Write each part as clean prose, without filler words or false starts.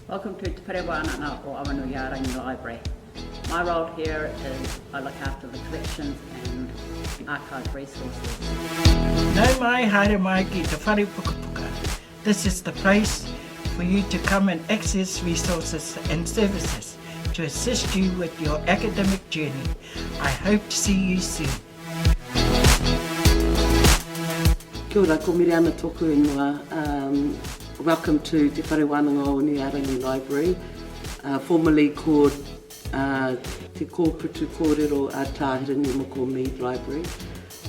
Welcome to Whare Wānanga or Awanuiārangi Library. My role here is I look after the collections and archive resources. Nau mai haere mai ki te whare pukapuka. This is the place for you to come and access resources and services to assist you with your academic journey. I hope to see you soon. Kia ora, ko Miriana tōku ingoa. Welcome to Te Whare Wānanga Awanuiārangi Library, formerly called Te Kōputu Kōrero a Tā Hirini Moko Mead Library.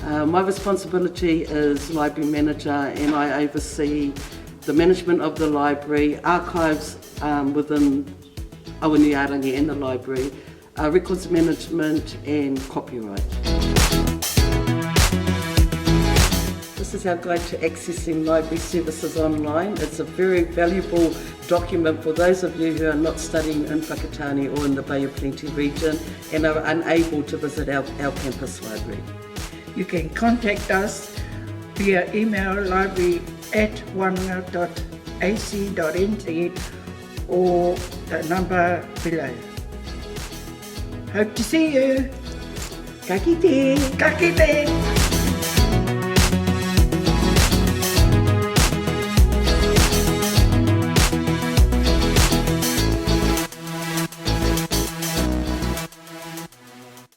My responsibility is library manager, and I oversee the management of the library, archives within Awanuiārangi and the library, records management and copyright. This is our guide to accessing library services online. It's a very valuable document for those of you who are not studying in Whakatāne or in the Bay of Plenty region and are unable to visit our campus library. You can contact us via email library@wanga.ac.nz or the number below. Hope to see you. Ka kite! Ka kite!